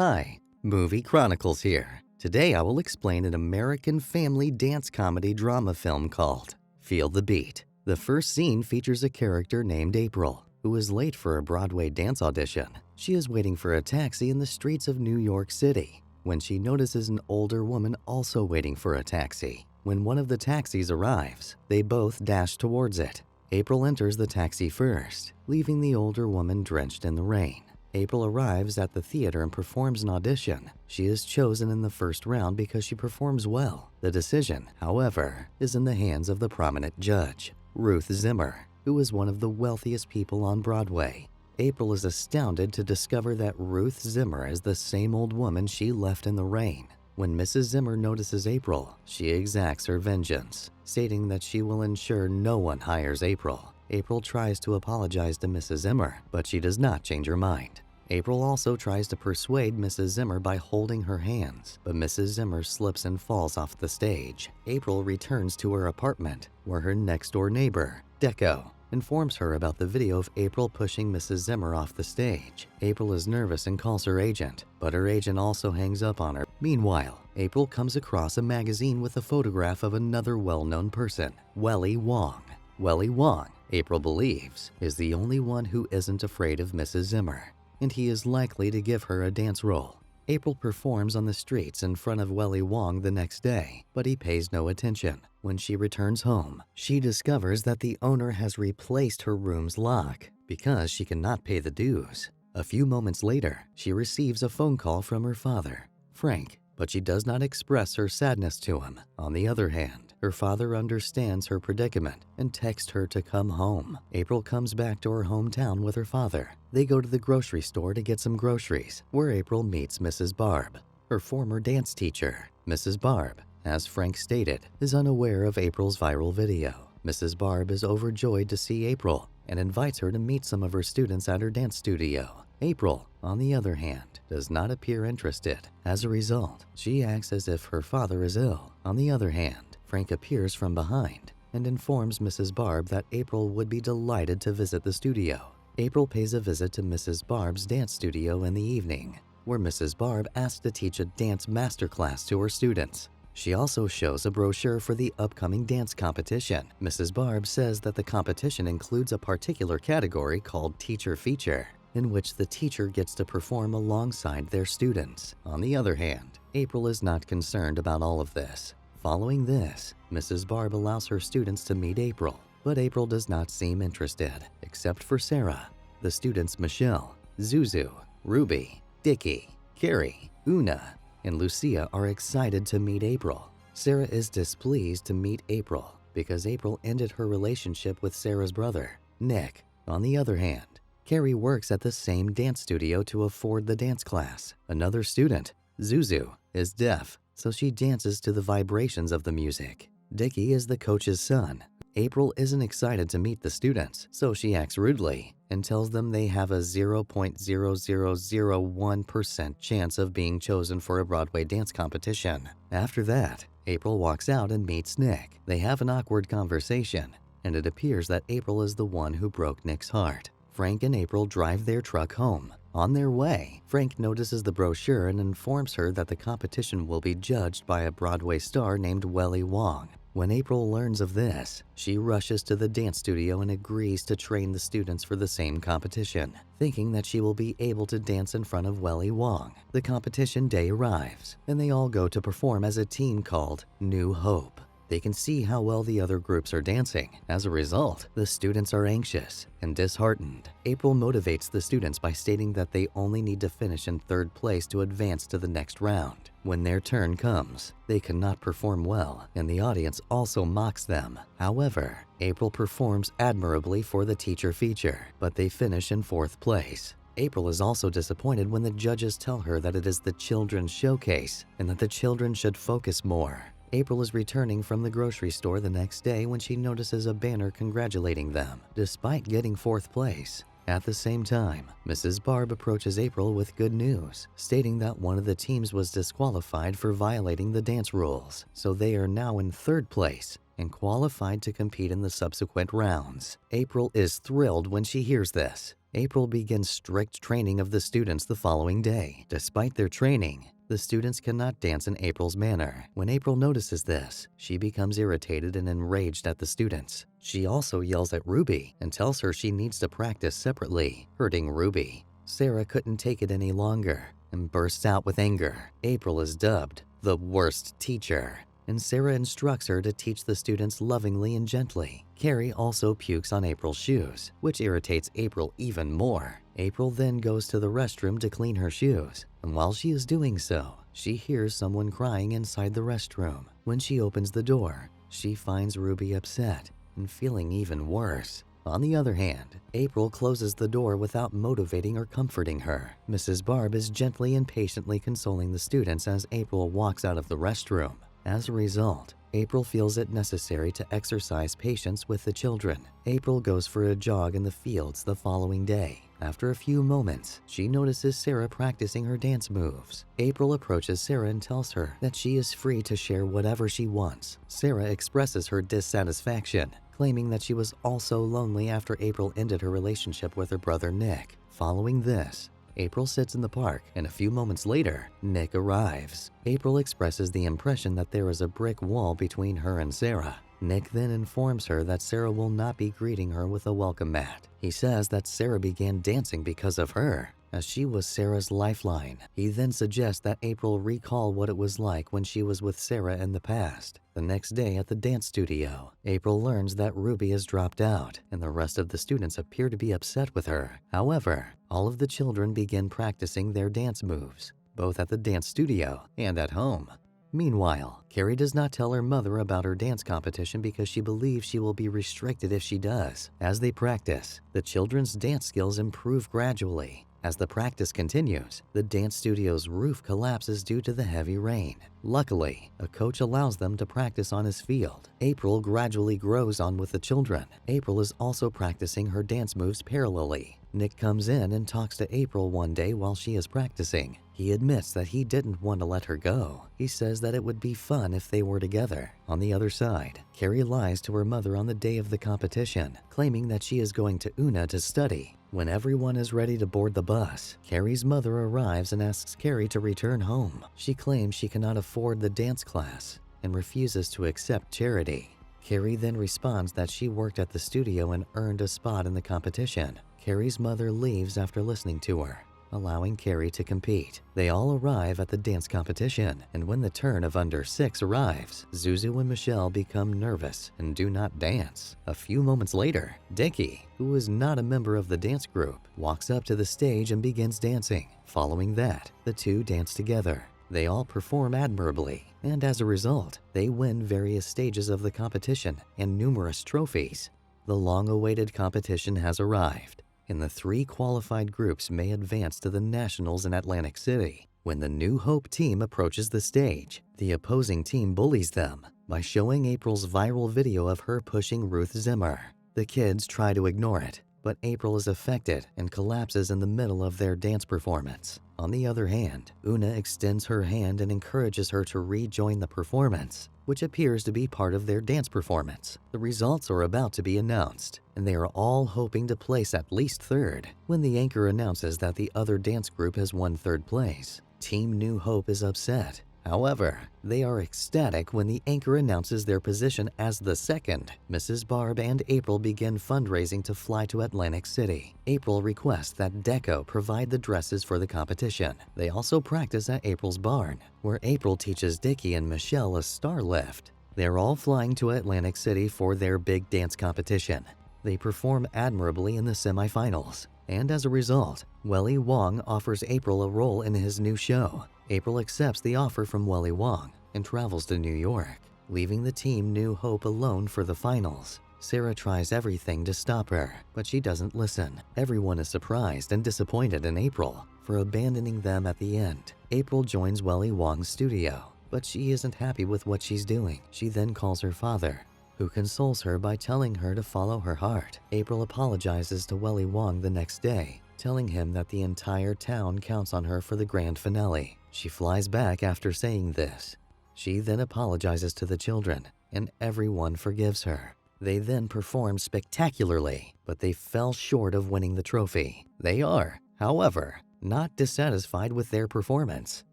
Hi, Movie Chronicles here. Today I will explain an American family dance comedy drama film called Feel the Beat. The first scene features a character named April, who is late for a Broadway dance audition. She is waiting for a taxi in the streets of New York City when she notices an older woman also waiting for a taxi. When one of the taxis arrives, they both dash towards it. April enters the taxi first, leaving the older woman drenched in the rain. April arrives at the theater and performs an audition. She is chosen in the first round because she performs well. The decision, however, is in the hands of the prominent judge, Ruth Zimmer, who is one of the wealthiest people on Broadway. April is astounded to discover that Ruth Zimmer is the same old woman she left in the rain. When Mrs. Zimmer notices April, she exacts her vengeance, stating that she will ensure no one hires April. April tries to apologize to Mrs. Zimmer, but she does not change her mind. April also tries to persuade Mrs. Zimmer by holding her hands, but Mrs. Zimmer slips and falls off the stage. April returns to her apartment, where her next-door neighbor, Deco, informs her about the video of April pushing Mrs. Zimmer off the stage. April is nervous and calls her agent, but her agent also hangs up on her. Meanwhile, April comes across a magazine with a photograph of another well-known person, Welly Wong. Welly Wong, April believes, is the only one who isn't afraid of Mrs. Zimmer, and he is likely to give her a dance role. April performs on the streets in front of Welly Wong the next day, but he pays no attention. When she returns home, she discovers that the owner has replaced her room's lock because she cannot pay the dues. A few moments later, she receives a phone call from her father, Frank, but she does not express her sadness to him. On the other hand, her father understands her predicament and texts her to come home. April comes back to her hometown with her father. They go to the grocery store to get some groceries, where April meets Mrs. Barb, her former dance teacher. Mrs. Barb, as Frank stated, is unaware of April's viral video. Mrs. Barb is overjoyed to see April and invites her to meet some of her students at her dance studio. April, on the other hand, does not appear interested. As a result, she acts as if her father is ill. On the other hand, Frank appears from behind and informs Mrs. Barb that April would be delighted to visit the studio. April pays a visit to Mrs. Barb's dance studio in the evening, where Mrs. Barb asks to teach a dance masterclass to her students. She also shows a brochure for the upcoming dance competition. Mrs. Barb says that the competition includes a particular category called Teacher Feature, in which the teacher gets to perform alongside their students. On the other hand, April is not concerned about all of this. Following this, Mrs. Barb allows her students to meet April, but April does not seem interested, except for Sarah. The students Michelle, Zuzu, Ruby, Dickie, Carrie, Una, and Lucia are excited to meet April. Sarah is displeased to meet April because April ended her relationship with Sarah's brother, Nick. On the other hand, Carrie works at the same dance studio to afford the dance class. Another student, Zuzu, is deaf, so she dances to the vibrations of the music. Dickie is the coach's son. April isn't excited to meet the students, so she acts rudely and tells them they have a 0.0001% chance of being chosen for a Broadway dance competition. After that, April walks out and meets Nick. They have an awkward conversation, and it appears that April is the one who broke Nick's heart. Frank and April drive their truck home. On their way, Frank notices the brochure and informs her that the competition will be judged by a Broadway star named Welly Wong. When April learns of this, she rushes to the dance studio and agrees to train the students for the same competition, thinking that she will be able to dance in front of Welly Wong. The competition day arrives, and they all go to perform as a team called New Hope. They can see how well the other groups are dancing. As a result, the students are anxious and disheartened. April motivates the students by stating that they only need to finish in third place to advance to the next round. When their turn comes, they cannot perform well, and the audience also mocks them. However, April performs admirably for the teacher feature, but they finish in fourth place. April is also disappointed when the judges tell her that it is the children's showcase and that the children should focus more. April is returning from the grocery store the next day when she notices a banner congratulating them, despite getting fourth place. At the same time, Mrs. Barb approaches April with good news, stating that one of the teams was disqualified for violating the dance rules, so they are now in third place and qualified to compete in the subsequent rounds. April is thrilled when she hears this. April begins strict training of the students the following day. Despite their training, the students cannot dance in April's manner. When April notices this, she becomes irritated and enraged at the students. She also yells at Ruby and tells her she needs to practice separately, hurting Ruby. Sarah couldn't take it any longer and bursts out with anger. April is dubbed the worst teacher, and Sarah instructs her to teach the students lovingly and gently. Carrie also pukes on April's shoes, which irritates April even more. April then goes to the restroom to clean her shoes, and while she is doing so, she hears someone crying inside the restroom. When she opens the door, she finds Ruby upset and feeling even worse. On the other hand, April closes the door without motivating or comforting her. Mrs. Barb is gently and patiently consoling the students as April walks out of the restroom. As a result, April feels it necessary to exercise patience with the children. April goes for a jog in the fields the following day. After a few moments, she notices Sarah practicing her dance moves. April approaches Sarah and tells her that she is free to share whatever she wants. Sarah expresses her dissatisfaction, claiming that she was also lonely after April ended her relationship with her brother Nick. Following this, April sits in the park, and a few moments later, Nick arrives. April expresses the impression that there is a brick wall between her and Sarah. Nick then informs her that Sarah will not be greeting her with a welcome mat. He says that Sarah began dancing because of her, as she was Sarah's lifeline. He then suggests that April recall what it was like when she was with Sarah in the past. The next day at the dance studio, April learns that Ruby has dropped out, and the rest of the students appear to be upset with her. However, all of the children begin practicing their dance moves, both at the dance studio and at home. Meanwhile, Carrie does not tell her mother about her dance competition because she believes she will be restricted if she does. As they practice, the children's dance skills improve gradually. As the practice continues, the dance studio's roof collapses due to the heavy rain. Luckily, a coach allows them to practice on his field. April gradually grows on with the children. April is also practicing her dance moves parallelly. Nick comes in and talks to April one day while she is practicing. He admits that he didn't want to let her go. He says that it would be fun if they were together. On the other side, Carrie lies to her mother on the day of the competition, claiming that she is going to Una to study. When everyone is ready to board the bus, Carrie's mother arrives and asks Carrie to return home. She claims she cannot afford the dance class and refuses to accept charity. Carrie then responds that she worked at the studio and earned a spot in the competition. Carrie's mother leaves after listening to her, allowing Carrie to compete. They all arrive at the dance competition, and when the turn of under 6 arrives, Zuzu and Michelle become nervous and do not dance. A few moments later, Dickie, who is not a member of the dance group, walks up to the stage and begins dancing. Following that, the two dance together. They all perform admirably, and as a result, they win various stages of the competition and numerous trophies. The long-awaited competition has arrived, and the 3 qualified groups may advance to the Nationals in Atlantic City. When the New Hope team approaches the stage, the opposing team bullies them by showing April's viral video of her pushing Ruth Zimmer. The kids try to ignore it, but April is affected and collapses in the middle of their dance performance. On the other hand, Una extends her hand and encourages her to rejoin the performance, which appears to be part of their dance performance. The results are about to be announced, and they are all hoping to place at least 3rd. When the anchor announces that the other dance group has won 3rd place, Team New Hope is upset. However, they are ecstatic when the anchor announces their position as the 2nd. Mrs. Barb and April begin fundraising to fly to Atlantic City. April requests that Deco provide the dresses for the competition. They also practice at April's barn, where April teaches Dickie and Michelle a star lift. They're all flying to Atlantic City for their big dance competition. They perform admirably in the semifinals, and as a result, Welly Wong offers April a role in his new show. April accepts the offer from Welly Wong and travels to New York, leaving the team New Hope alone for the finals. Sarah tries everything to stop her, but she doesn't listen. Everyone is surprised and disappointed in April for abandoning them at the end. April joins Welly Wong's studio, but she isn't happy with what she's doing. She then calls her father, who consoles her by telling her to follow her heart. April apologizes to Welly Wong the next day, telling him that the entire town counts on her for the grand finale. She flies back after saying this. She then apologizes to the children, and everyone forgives her. They then performed spectacularly, but they fell short of winning the trophy. They are, however, not dissatisfied with their performance.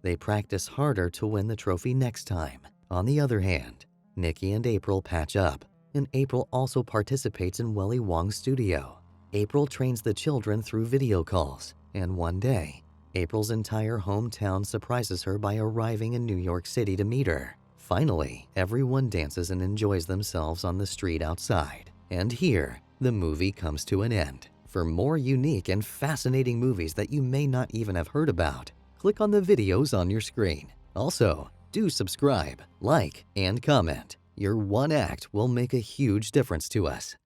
They practice harder to win the trophy next time. On the other hand, Nikki and April patch up, and April also participates in Willy Wong's studio. April trains the children through video calls, and one day, April's entire hometown surprises her by arriving in New York City to meet her. Finally, everyone dances and enjoys themselves on the street outside. And here, the movie comes to an end. For more unique and fascinating movies that you may not even have heard about, click on the videos on your screen. Also, do subscribe, like, and comment. Your one act will make a huge difference to us.